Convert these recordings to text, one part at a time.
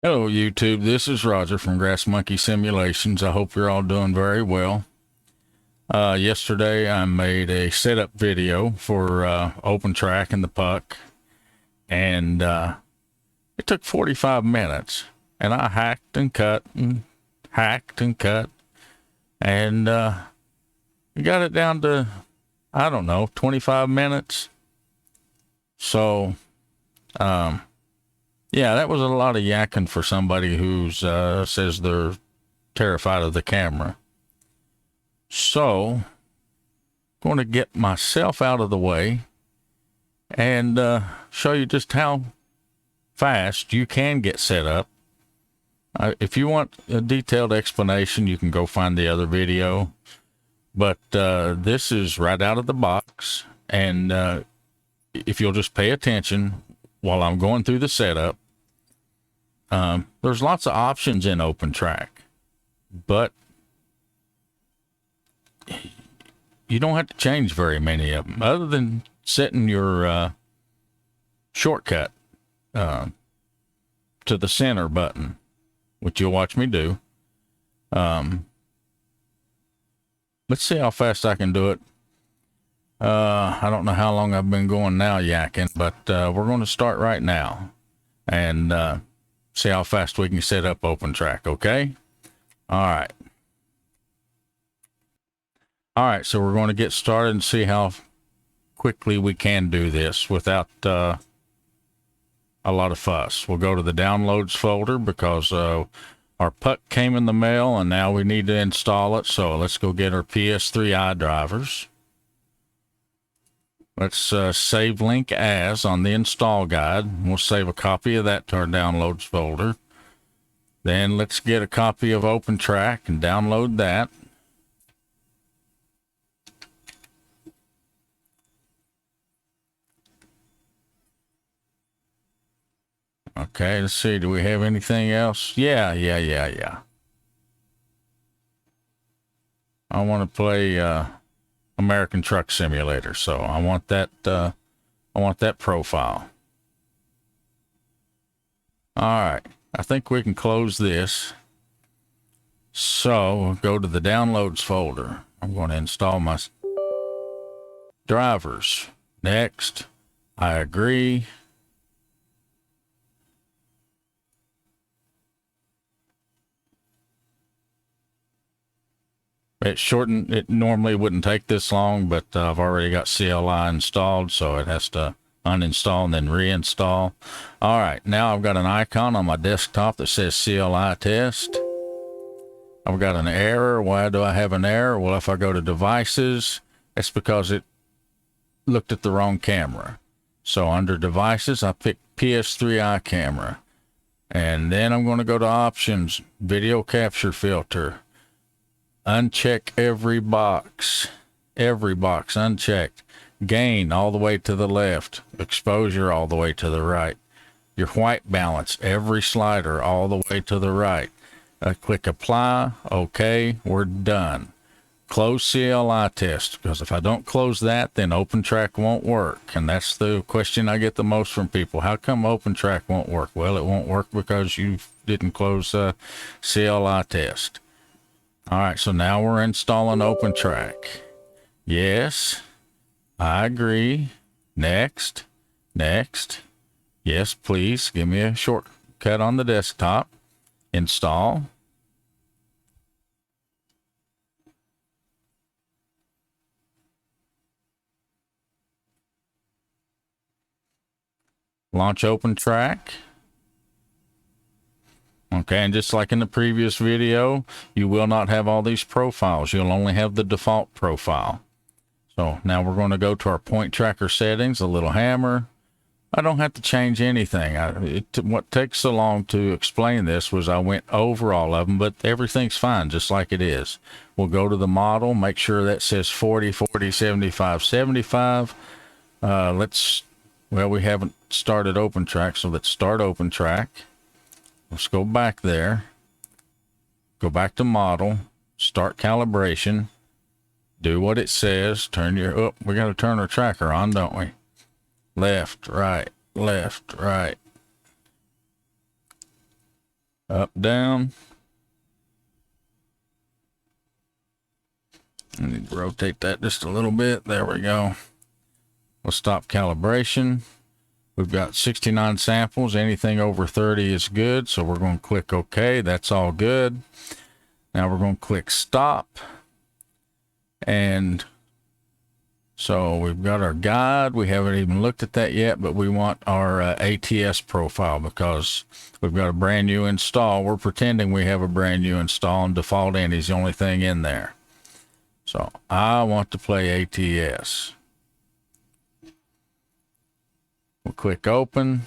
Hello YouTube, this is Roger from Grass Monkey Simulations. I hope you're all doing very well. Yesterday I made a setup video for OpenTrack and the puck, and it took 45 minutes, and I hacked and cut and and we got it down to, I don't know, 25 minutes. So yeah, that was a lot of yakking for somebody who's says they're terrified of the camera. So, going to get myself out of the way and show you just how fast you can get set up. If you want a detailed explanation, you can go find the other video. But this is right out of the box. And if you'll just pay attention while I'm going through the setup, there's lots of options in OpenTrack, but you don't have to change very many of them, other than setting your shortcut to the center button, which you'll watch me do. Let's see how fast I can do it. I don't know how long I've been going now yakking, but we're going to start right now and see how fast we can set up OpenTrack, okay? All right. All right, so we're going to get started and see how quickly we can do this without a lot of fuss. We'll go to the downloads folder because our puck came in the mail and now we need to install it. So let's go get our PS3 drivers. Let's save link as on the install guide. We'll save a copy of that to our downloads folder. Then let's get a copy of OpenTrack and download that. Okay, let's see. Do we have anything else? Yeah. I want to play American Truck Simulator, so I want that profile. All right, I think we can close this. So we'll go to the downloads folder. I'm going to install my drivers. Next, I agree. It normally wouldn't take this long, but I've already got CLI installed, so it has to uninstall and then reinstall. All right, now I've got an icon on my desktop that says CLI test. I've got an error. Why do I have an error? Well, if I go to devices, it's because it looked at the wrong camera. So under devices, I pick PS3 camera. And then I'm going to go to options, video capture filter. Uncheck every box unchecked. Gain all the way to the left, exposure all the way to the right, your white balance, every slider all the way to the right. Click apply. Okay, we're done. Close CLI test, because if I don't close that, then OpenTrack won't work. And that's the question I get the most from people. How come OpenTrack won't work? Well, it won't work because you didn't close CLI test. All right, so now we're installing OpenTrack. Yes, I agree. Next. Yes, please give me a shortcut on the desktop. Install. Launch OpenTrack. Okay, and just like in the previous video, you will not have all these profiles. You'll only have the default profile. So now we're going to go to our point tracker settings, a little hammer. I don't have to change anything. What takes so long to explain this was I went over all of them, but everything's fine just like it is. We'll go to the model, make sure that says 40, 40, 75, 75. Well, we haven't started OpenTrack, so let's start OpenTrack. Let's go back there, go back to model, start calibration, do what it says, we got to turn our tracker on, don't we? Left, right, left, right. Up, down. I need to rotate that just a little bit. There we go. We'll stop calibration. We've got 69 samples. Anything over 30 is good. So we're going to click OK. That's all good. Now we're going to click stop. And so we've got our guide. We haven't even looked at that yet, but we want our ATS profile because we've got a brand new install. We're pretending we have a brand new install, and default end is the only thing in there. So I want to play ATS. We'll click open.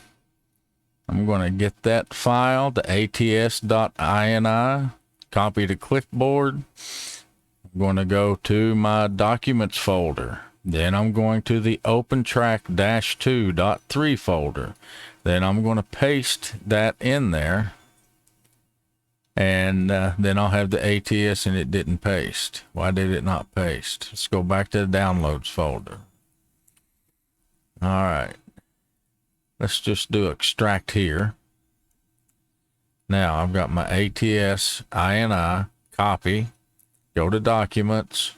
I'm going to get that file, the ats.ini, copy to clipboard. I'm going to go to my documents folder. Then I'm going to the OpenTrack -2.3 folder. Then I'm going to paste that in there. And then I'll have the ATS, and it didn't paste. Why did it not paste? Let's go back to the downloads folder. All right. Let's just do extract here. Now I've got my ATS INI copy. Go to documents,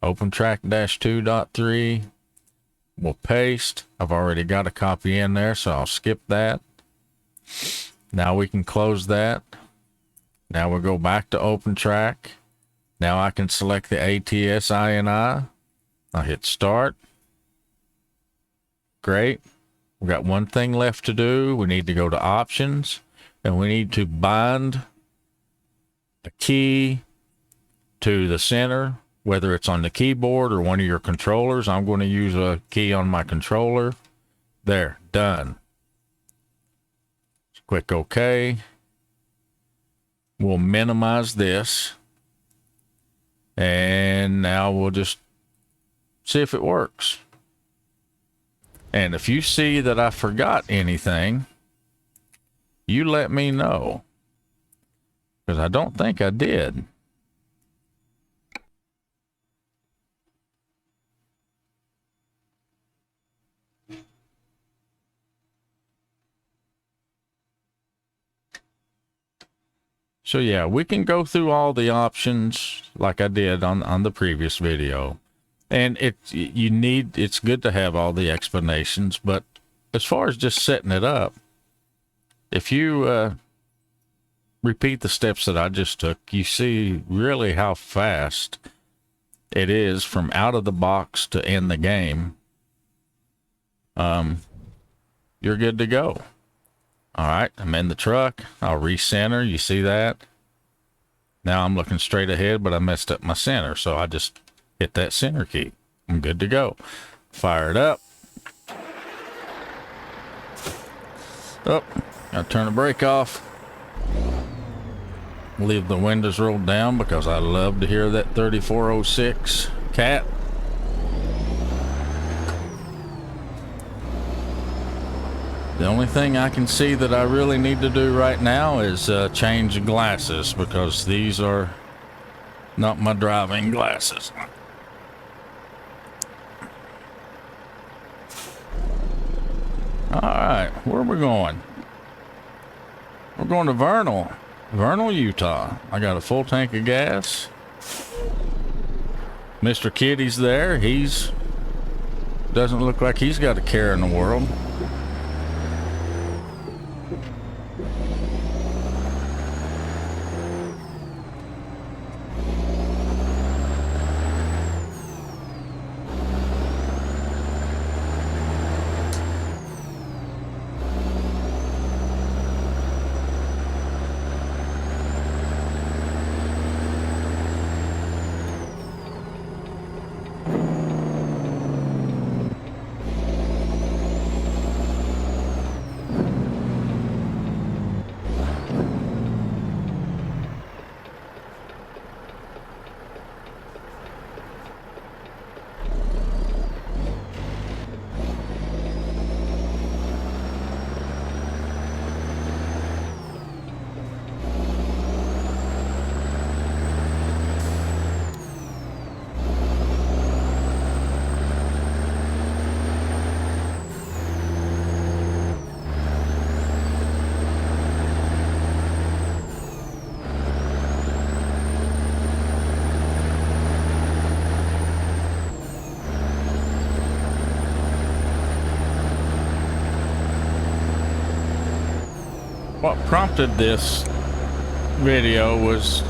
OpenTrack -2.3. We'll paste. I've already got a copy in there, so I'll skip that. Now we can close that. Now we'll go back to OpenTrack. Now I can select the ATS INI. I'll hit start. Great. We've got one thing left to do. We need to go to options, and we need to bind a key to the center, whether it's on the keyboard or one of your controllers. I'm going to use a key on my controller. There, done. Click OK. We'll minimize this. And now we'll just see if it works. And if you see that I forgot anything, you let me know. Because I don't think I did. So yeah, we can go through all the options like I did on the previous video. And it's good to have all the explanations, but as far as just setting it up, if you repeat the steps that I just took, you see really how fast it is from out of the box to end the game. You're good to go. All right, I'm in the truck. I'll recenter. You see that? Now I'm looking straight ahead, but I messed up my center, so I just hit that center key. I'm good to go. Fire it up. Oh, gotta turn the brake off. Leave the windows rolled down because I love to hear that 3406 cat. The only thing I can see that I really need to do right now is change glasses, because these are not my driving glasses. All right, where are we going? We're going to Vernal, Utah. I got a full tank of gas. Mr. Kitty's there. Doesn't look like he's got a care in the world. What prompted this video was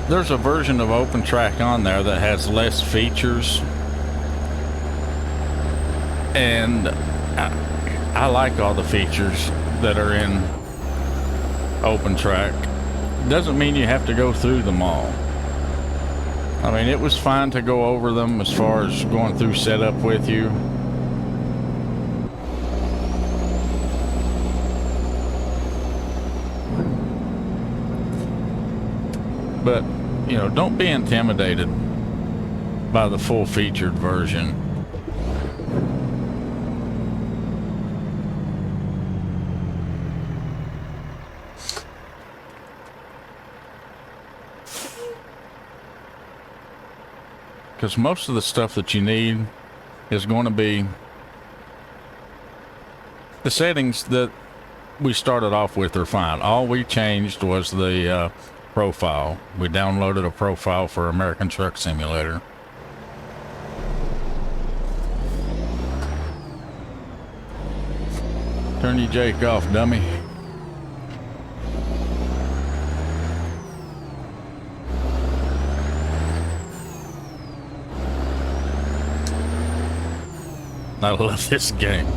there's a version of OpenTrack on there that has less features, and I like all the features that are in OpenTrack. Doesn't mean you have to go through them all. I mean, it was fine to go over them as far as going through setup with you. But, you know, don't be intimidated by the full featured version. Because most of the stuff that you need is going to be the settings that we started off with are fine. All we changed was the profile. We downloaded a profile for American Truck Simulator. Turn your Jake off, dummy. I love this game.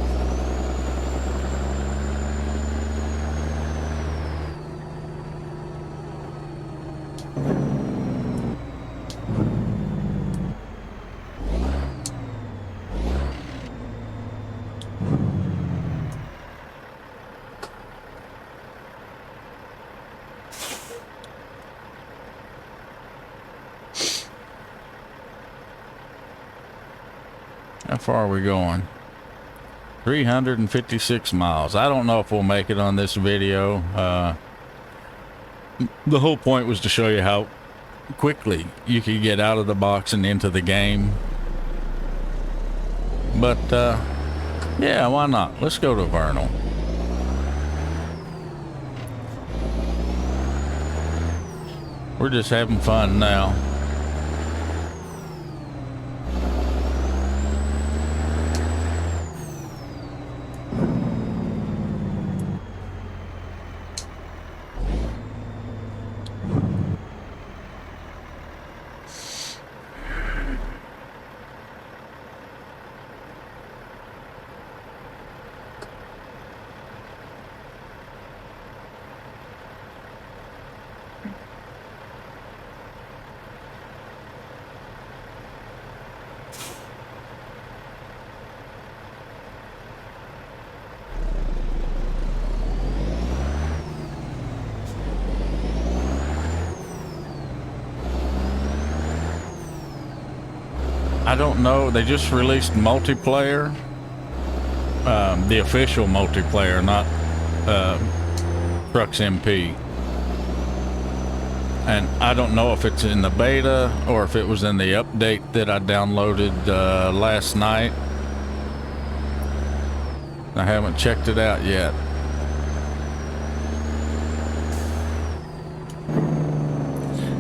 How far are we going? 356 miles. I don't know if we'll make it on this video. The whole point was to show you how quickly you could get out of the box and into the game. But yeah, why not? Let's go to Vernal. We're just having fun now. I don't know. They just released multiplayer, the official multiplayer, not Trucks MP. And I don't know if it's in the beta or if it was in the update that I downloaded last night. I haven't checked it out yet.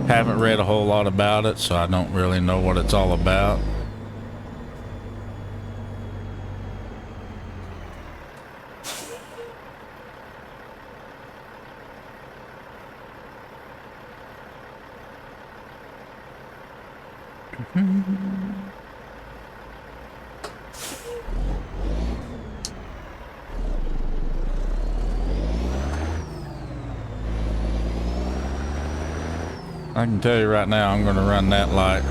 Haven't read a whole lot about it, so I don't really know what it's all about. I can tell you right now, I'm going to run that light.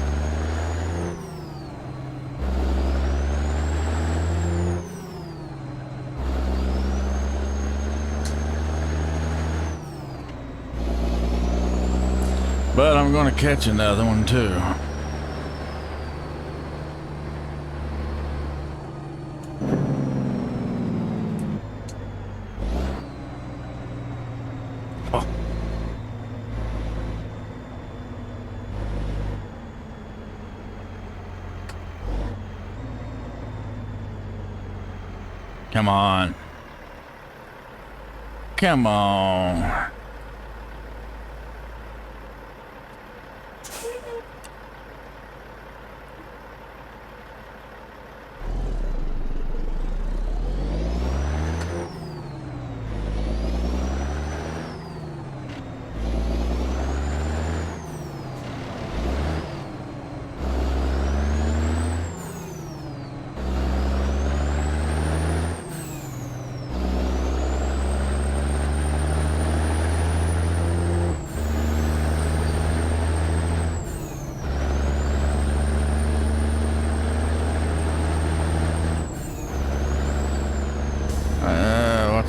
But I'm going to catch another one too. Come on. Come on.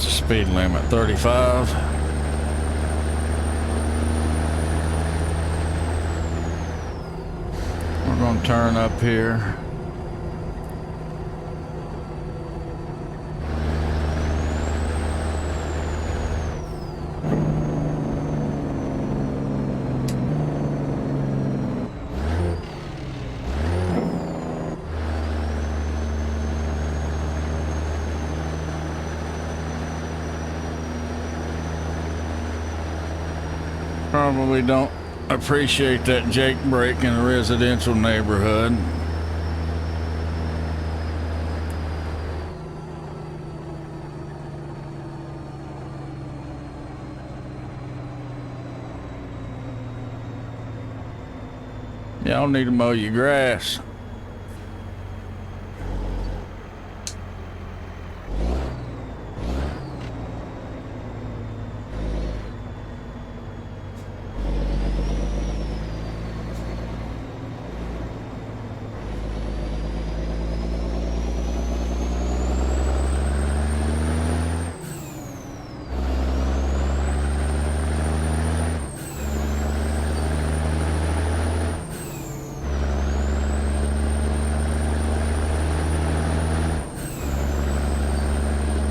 What's the speed limit? 35. We're going to turn up here. Probably don't appreciate that Jake brake in a residential neighborhood. Y'all need to mow your grass.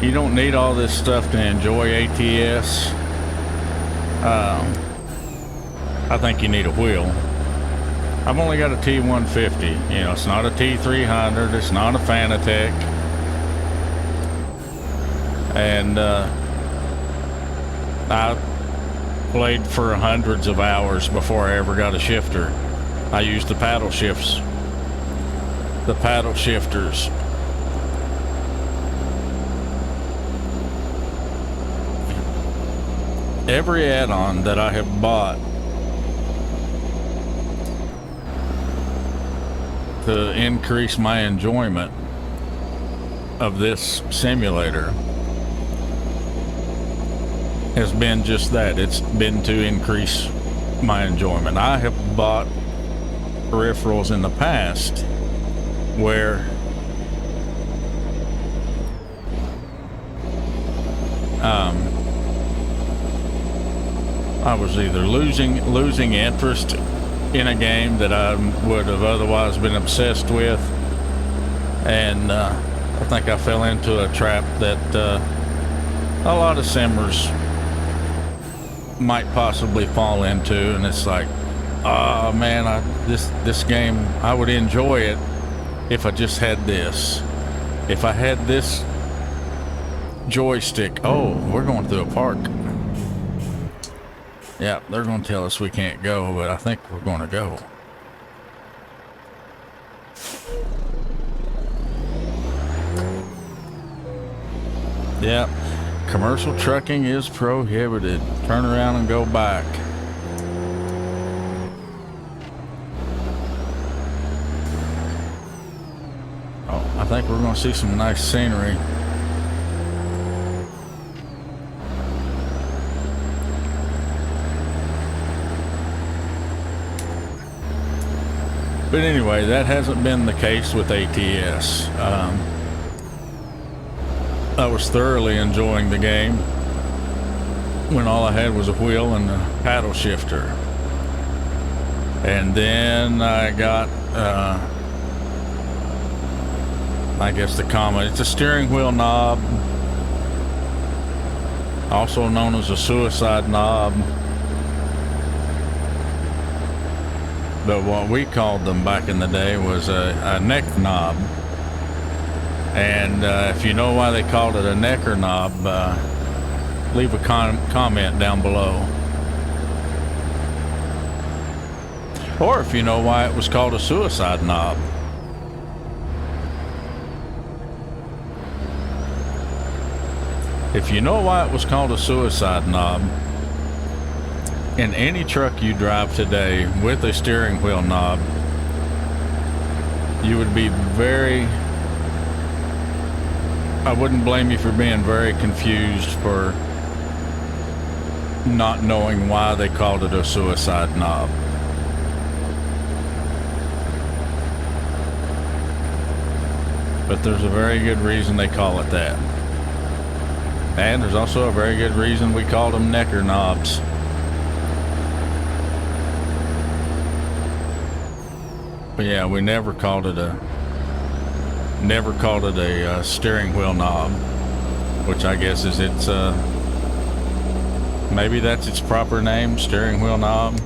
You don't need all this stuff to enjoy ATS. I think you need a wheel. I've only got a T150. You know, it's not a T300. It's not a Fanatec. And I played for hundreds of hours before I ever got a shifter. I used the paddle shifts. The paddle shifters. Every add-on that I have bought to increase my enjoyment of this simulator has been just that. It's been to increase my enjoyment. I have bought peripherals in the past where I was either losing interest in a game that I would have otherwise been obsessed with, and I think I fell into a trap that a lot of simmers might possibly fall into, and it's like, oh man, this game, I would enjoy it if I just had this. If I had this joystick. Oh, we're going through a park. Yeah, they're going to tell us we can't go, but I think we're going to go. Yeah, commercial trucking is prohibited. Turn around and go back. Oh, I think we're going to see some nice scenery. But anyway, that hasn't been the case with ATS. I was thoroughly enjoying the game when all I had was a wheel and a paddle shifter. And then I got, I guess the common, it's a steering wheel knob, also known as a suicide knob. But what we called them back in the day was a neck knob. And if you know why they called it a necker knob, leave a comment down below. Or if you know why it was called a suicide knob. If you know why it was called a suicide knob, in any truck you drive today with a steering wheel knob, you would be I wouldn't blame you for being very confused for not knowing why they called it a suicide knob. But there's a very good reason they call it that. And there's also a very good reason we called them necker knobs. But yeah, we never called it a steering wheel knob, which I guess is its maybe that's its proper name, steering wheel knob.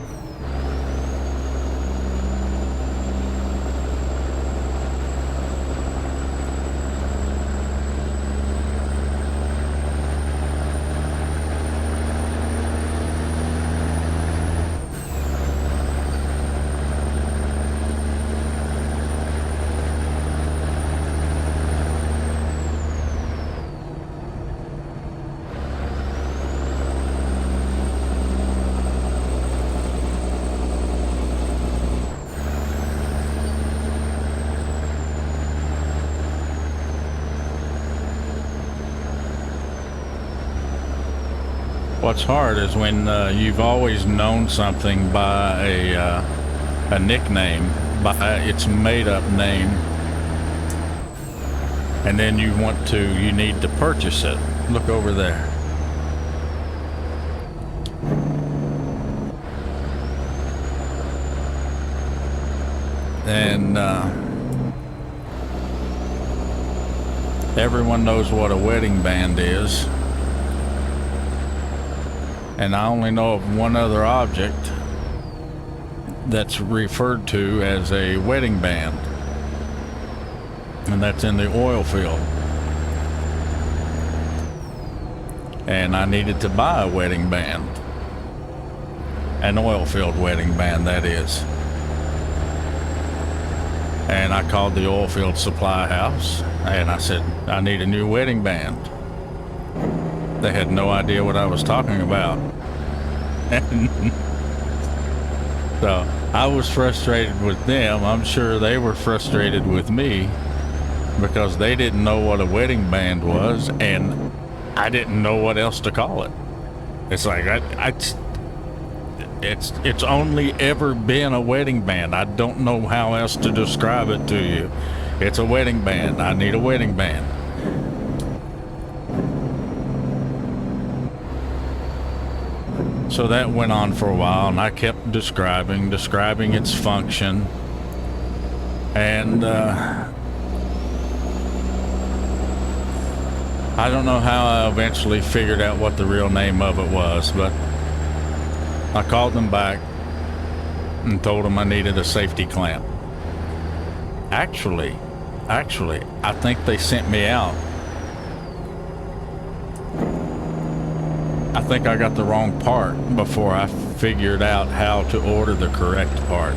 What's hard is when you've always known something by a nickname, by its made-up name, and then you need to purchase it. Look over there. And everyone knows what a wedding band is. And I only know of one other object that's referred to as a wedding band, and that's in the oil field. And I needed to buy a wedding band, an oil field wedding band, that is. And I called the oil field supply house and I said, I need a new wedding band. They had no idea what I was talking about. And so I was frustrated with them. I'm sure they were frustrated with me because they didn't know what a wedding band was, and I didn't know what else to call it. It's like it's only ever been a wedding band. I don't know how else to describe it to you. It's a wedding band. I need a wedding band. So that went on for a while, and I kept describing its function. And I don't know how I eventually figured out what the real name of it was, but I called them back and told them I needed a safety clamp. Actually, I think they sent me out. I think I got the wrong part before I figured out how to order the correct part.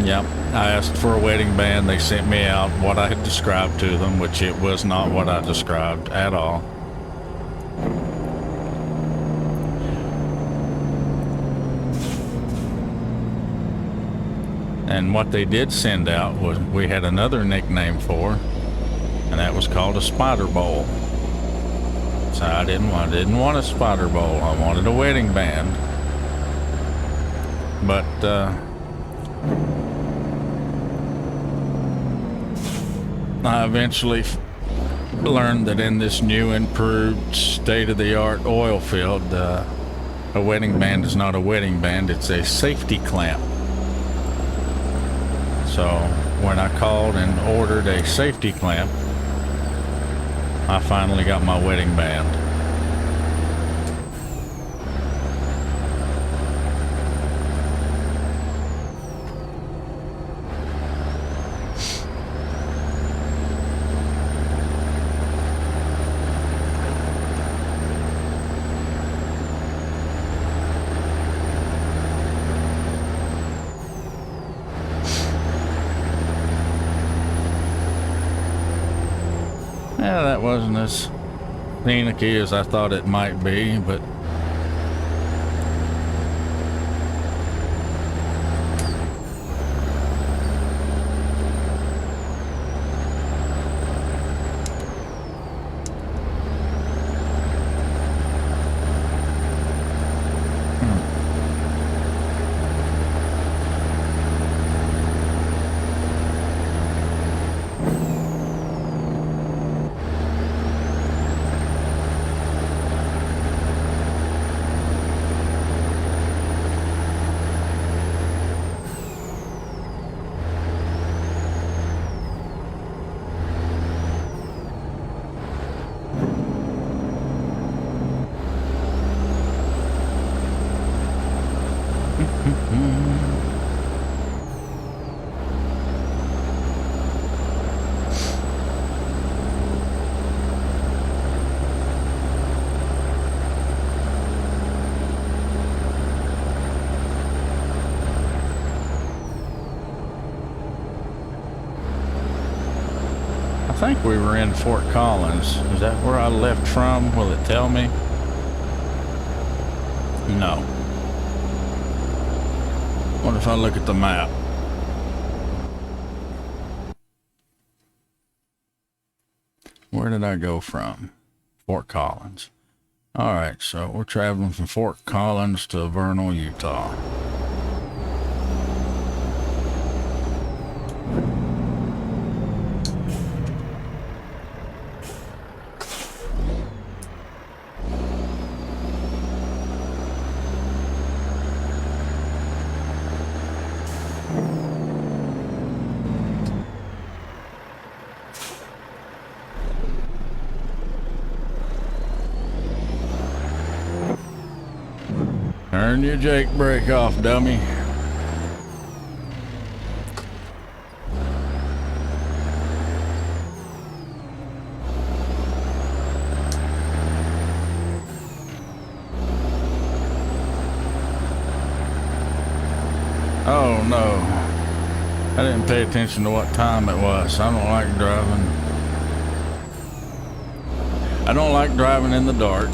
Yep, I asked for a wedding band. They sent me out what I had described to them, which it was not what I described at all. And what they did send out was, we had another nickname for, and that was called a spider bowl. So I didn't want a spider bowl. I wanted a wedding band. But I eventually learned that in this new, improved, state-of-the-art oil field, a wedding band is not a wedding band, it's a safety clamp. So when I called and ordered a safety clamp, I finally got my wedding band. Yeah, that wasn't as finicky as I thought it might be, but think we were in Fort Collins. Is that where I left from? Will it tell me? No. What if I look at the map? Where did I go from? Fort Collins. All right, so we're traveling from Fort Collins to Vernal, Utah. Turn your Jake brake off, dummy. Oh no, I didn't pay attention to what time it was. I don't like driving. I don't like driving in the dark.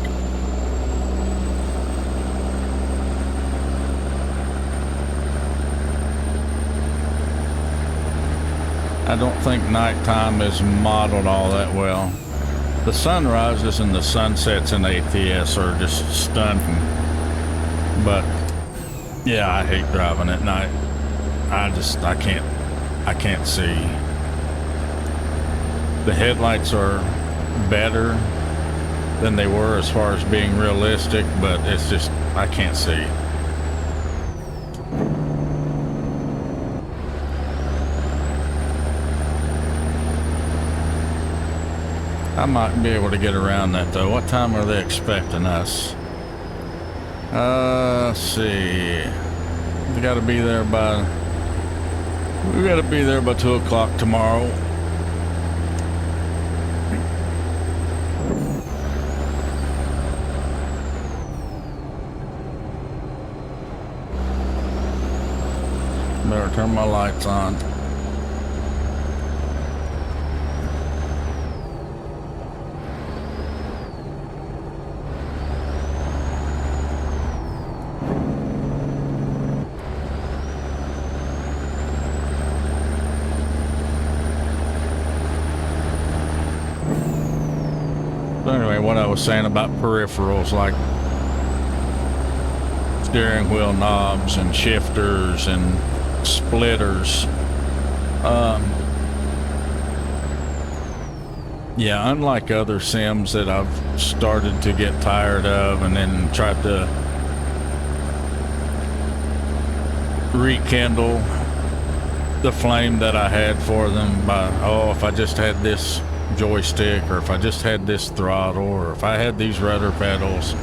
I don't think nighttime is modeled all that well. The sunrises and the sunsets in ATS are just stunning. But yeah, I hate driving at night. I can't see. The headlights are better than they were as far as being realistic, but it's just, I can't see. I might be able to get around that though. What time are they expecting us? Let's see. We gotta be there by 2 o'clock tomorrow. Better turn my lights on. Anyway, what I was saying about peripherals like steering wheel knobs and shifters and splitters. Yeah, unlike other sims that I've started to get tired of and then tried to rekindle the flame that I had for them by, oh, if I just had this joystick, or if I just had this throttle, or if I had these rudder pedals,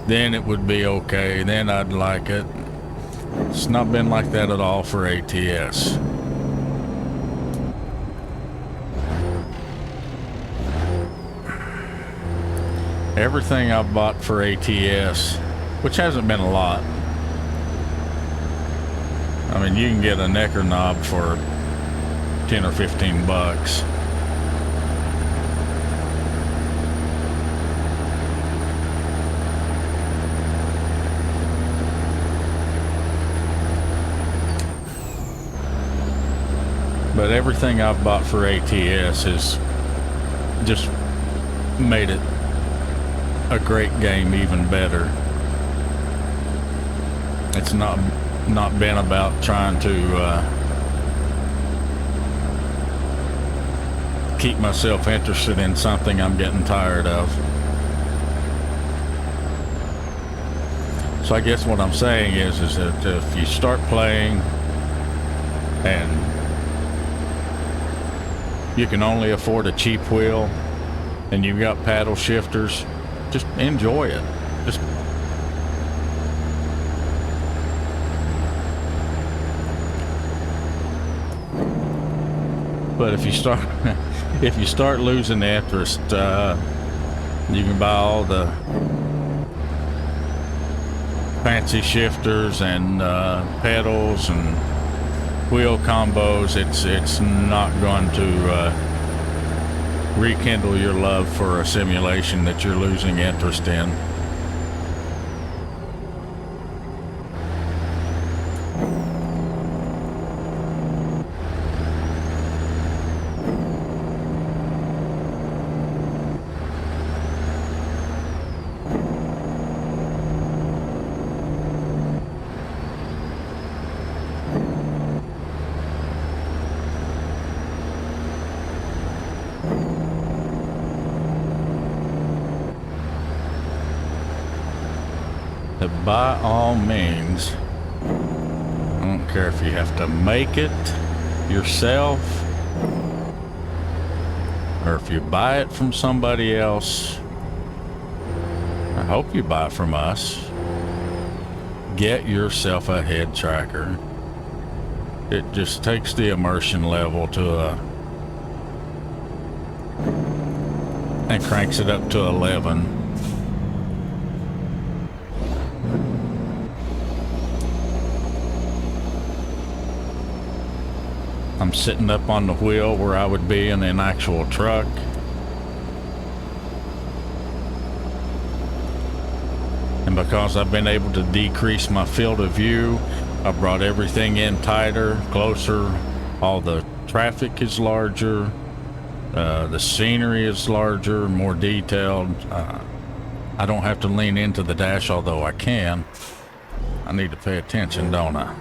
then it would be okay, then I'd like it. It's not been like that at all for ATS. Everything I've bought for ATS, which hasn't been a lot. I mean, you can get a necker knob for 10 or 15 bucks. But everything I've bought for ATS has just made it a great game even better. It's not been about trying to keep myself interested in something I'm getting tired of. So I guess what I'm saying is that if you start playing and you can only afford a cheap wheel and you've got paddle shifters, just enjoy it. But if you start losing interest, you can buy all the fancy shifters and pedals and wheel combos. It's not going to rekindle your love for a simulation that you're losing interest in. By all means, I don't care if you have to make it yourself or if you buy it from somebody else. I hope you buy it from us. Get yourself a head tracker. It just takes the immersion level to and cranks it up to 11. I'm sitting up on the wheel where I would be in an actual truck. And because I've been able to decrease my field of view, I brought everything in tighter, closer. All the traffic is larger. The scenery is larger, more detailed. I don't have to lean into the dash, although I can. I need to pay attention, don't I?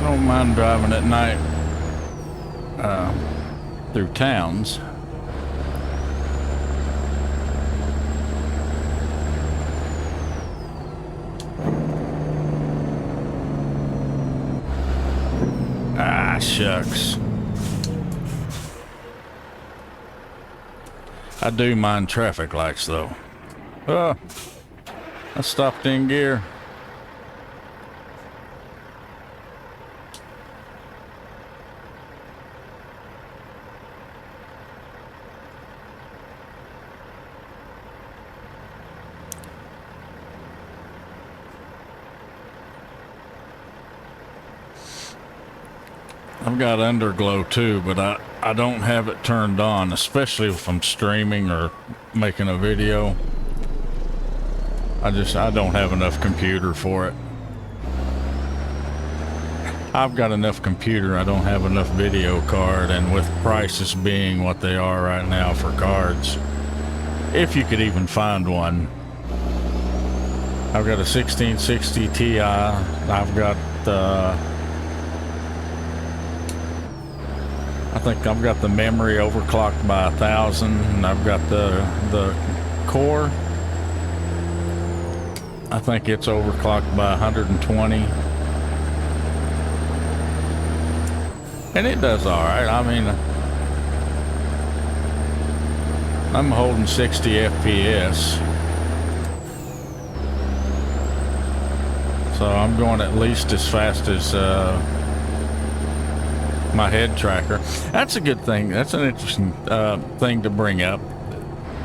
I don't mind driving at night through towns. Ah, shucks. I do mind traffic lights though. Oh, I stopped in gear. I've got underglow too, but I don't have it turned on, especially if I'm streaming or making a video. I don't have enough computer for it. I've got enough computer. I don't have enough video card, and with prices being what they are right now for cards, if you could even find one. I've got a 1660 Ti. I've got I think I've got the memory overclocked by 1,000, and I've got the core. I think it's overclocked by 120. And it does all right. I mean, I'm holding 60 FPS. So I'm going at least as fast as my head tracker. That's a good thing. That's an interesting thing to bring up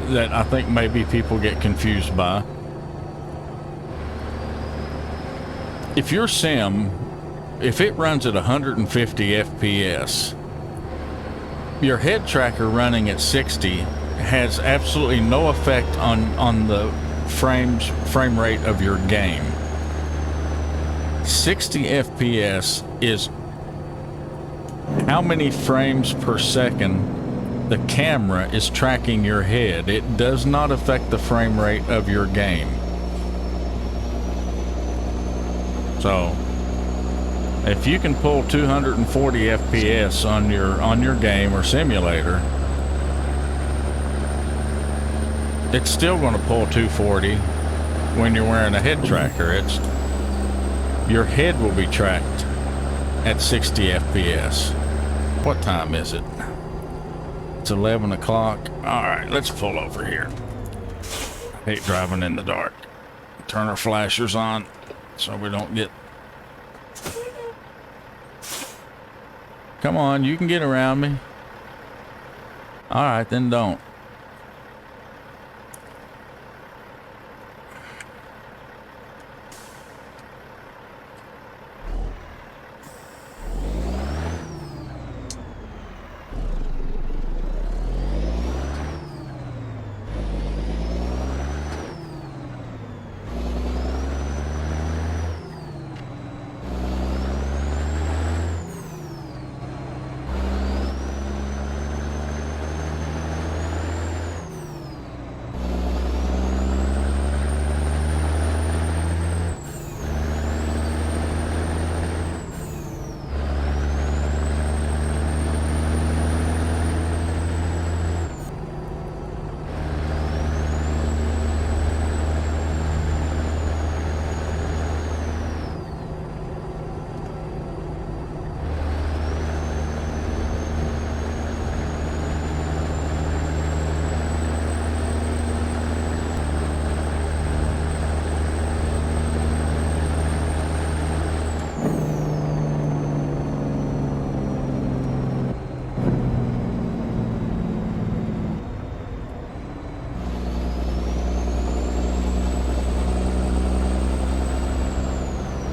that I think maybe people get confused by. If your sim, if it runs at 150 FPS, your head tracker running at 60 has absolutely no effect on the frame rate of your game. 60 FPS is how many frames per second the camera is tracking your head. It does not affect the frame rate of your game. So if you can pull 240 FPS on your game or simulator, it's still going to pull 240 when you're wearing a head tracker. Your head will be tracked at 60 FPS. What time is it? It's 11 o'clock. All right, let's pull over here. I hate driving in the dark. Turn our flashers on so we don't get... Come on, you can get around me. All right, then don't.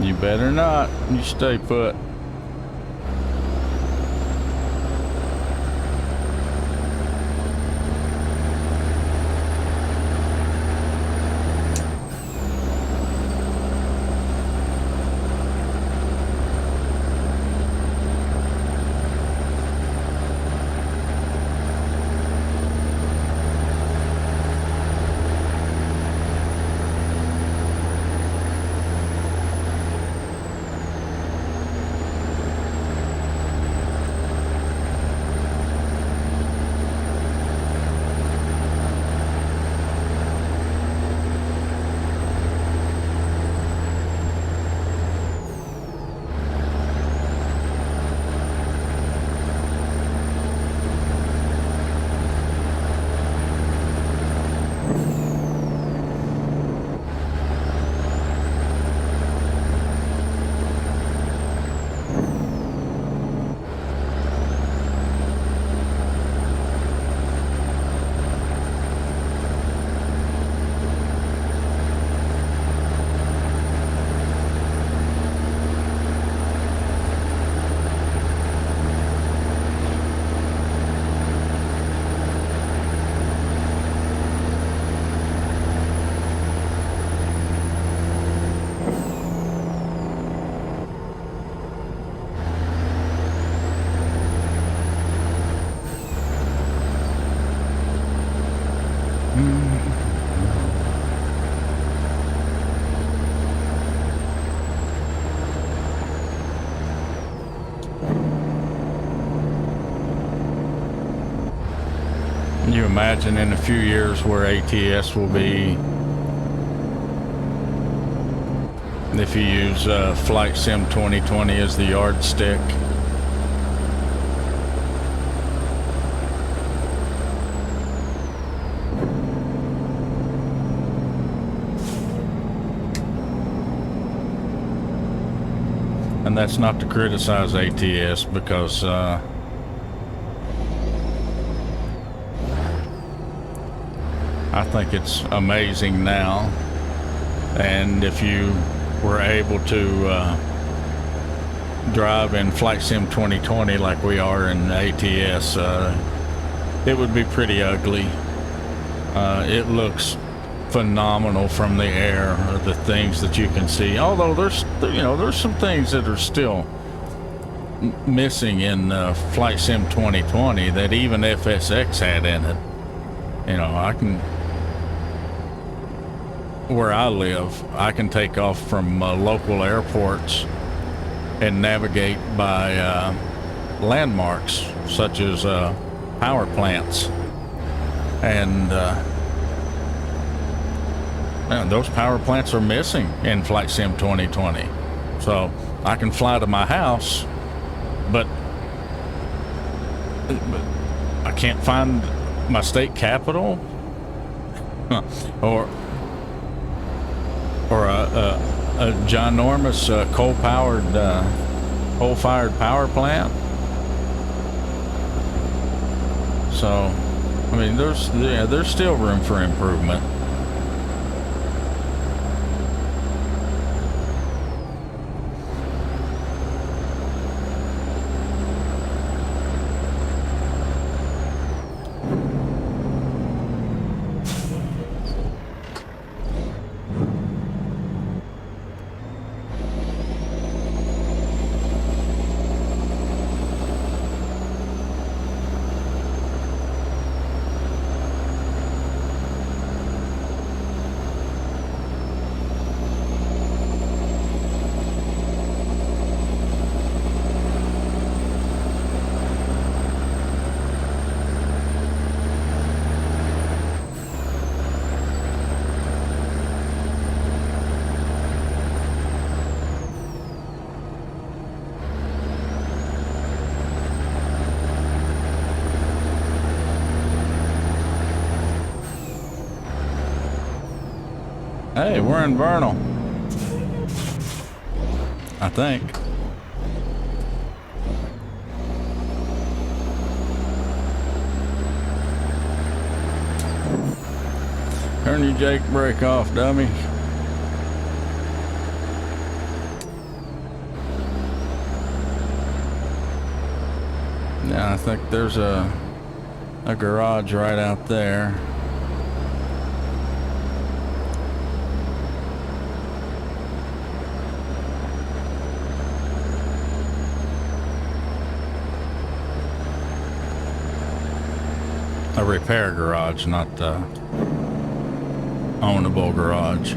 You better not. You stay put. imagine in a few years where ATS will be if you use Flight Sim 2020 as the yardstick. And that's not to criticize ATS, because I think it's amazing now. And if you were able to drive in Flight Sim 2020 like we are in ATS, it would be pretty ugly. It looks phenomenal from the air, the things that you can see. Although there's some things that are still missing in Flight Sim 2020 that even FSX had in it. Where I live, I can take off from local airports and navigate by landmarks such as power plants, and those power plants are missing in Flight Sim 2020. So I can fly to my house, but I can't find my state capital or a ginormous coal-fired power plant. So, I mean, there's still room for improvement. Hey, we're in Vernal, I think. Turn your Jake brake off, dummy. Yeah, I think there's a garage right out there. A repair garage, not ownable garage.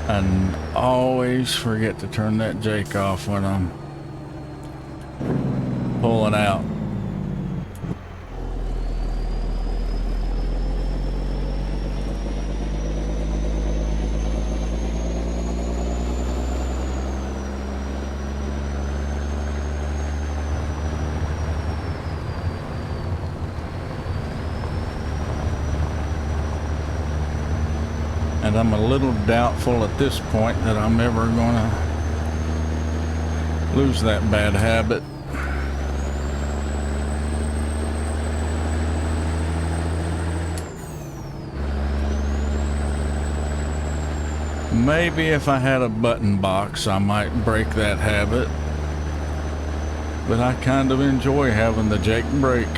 And always forget to turn that Jake off when I'm pulling out. And I'm a little doubtful at this point that I'm ever gonna lose that bad habit. Maybe if I had a button box, I might break that habit. But I kind of enjoy having the Jake brake.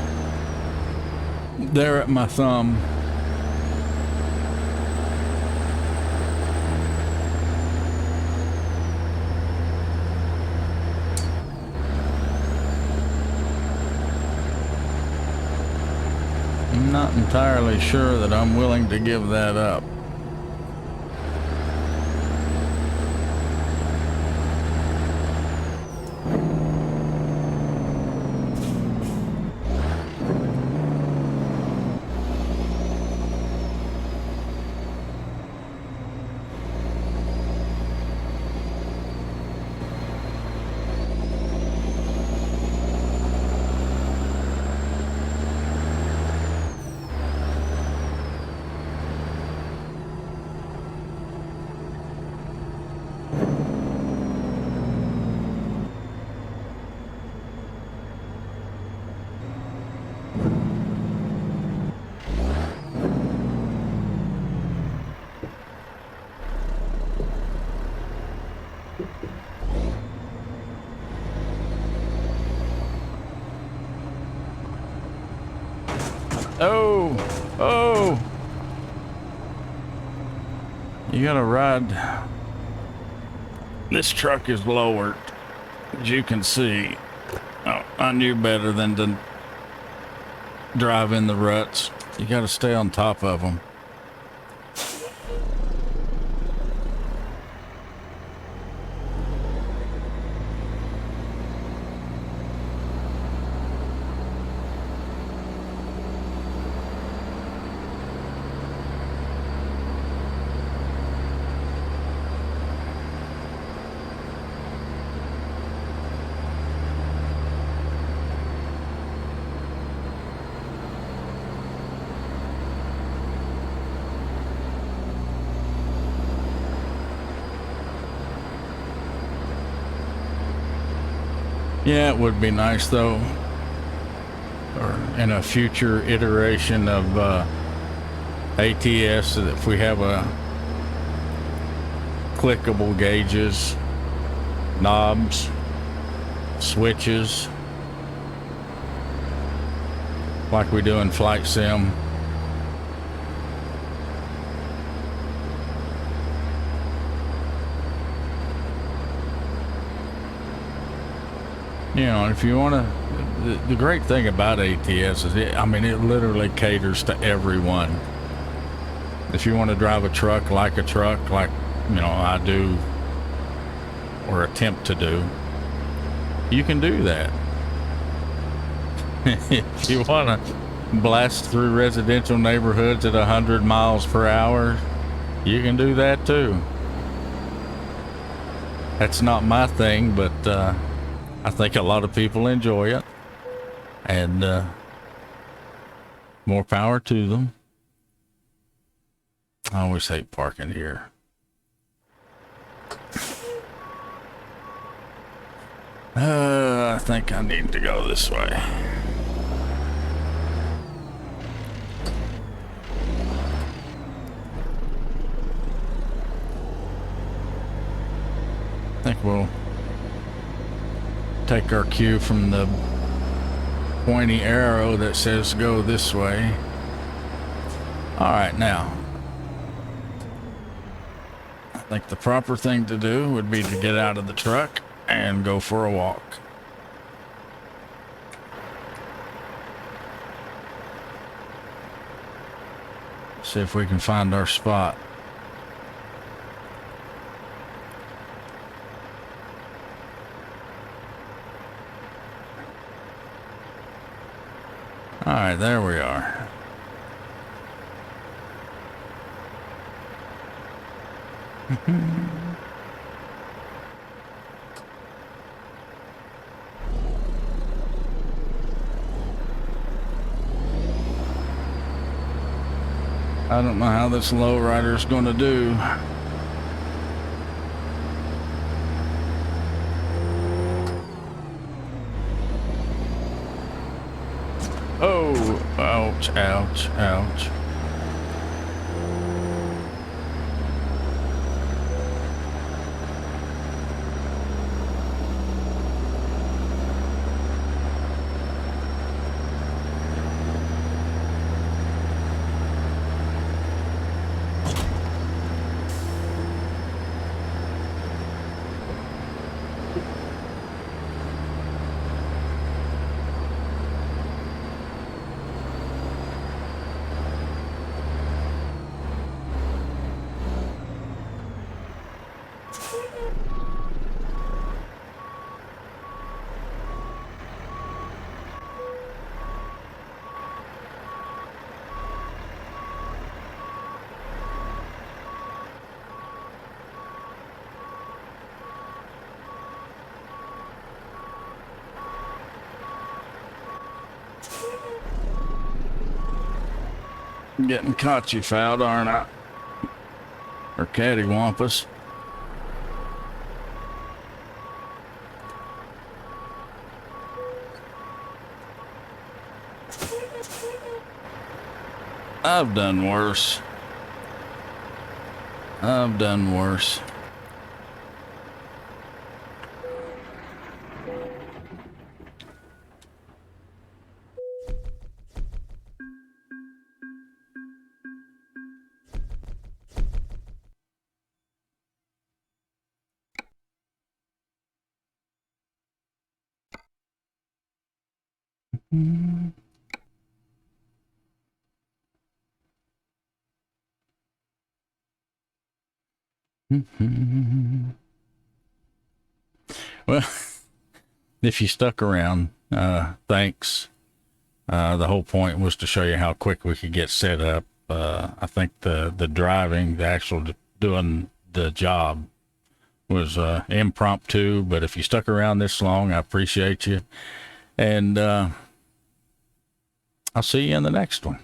there at my thumb. I'm not entirely sure that I'm willing to give that up. Oh, oh, you gotta ride. This truck is lowered, as you can see. Oh, I knew better than to drive in the ruts. You gotta stay on top of them. Yeah, it would be nice though, or in a future iteration of ATS, that if we have a clickable gauges, knobs, switches, like we do in Flight Sim. You know, if you want to, the great thing about ATS is, it literally caters to everyone. If you want to drive a truck, like I do, or attempt to do, you can do that. If you want to blast through residential neighborhoods at 100 miles per hour, you can do that too. That's not my thing, but I think a lot of people enjoy it, and more power to them. I always hate parking here. I think I need to go this way. I think we'll take our cue from the pointy arrow that says go this way. All right, now I think the proper thing to do would be to get out of the truck and go for a walk. See if we can find our spot. All right, there we are. I don't know how this lowrider's going to do. Oh, ouch, ouch, ouch. Getting caught fouled, aren't I? Or cattywampus. I've done worse. I've done worse. Well, if you stuck around, thanks. The whole point was to show you how quick we could get set up. I think the driving, the actual doing the job was impromptu, but if you stuck around this long, I appreciate you. And I'll see you in the next one.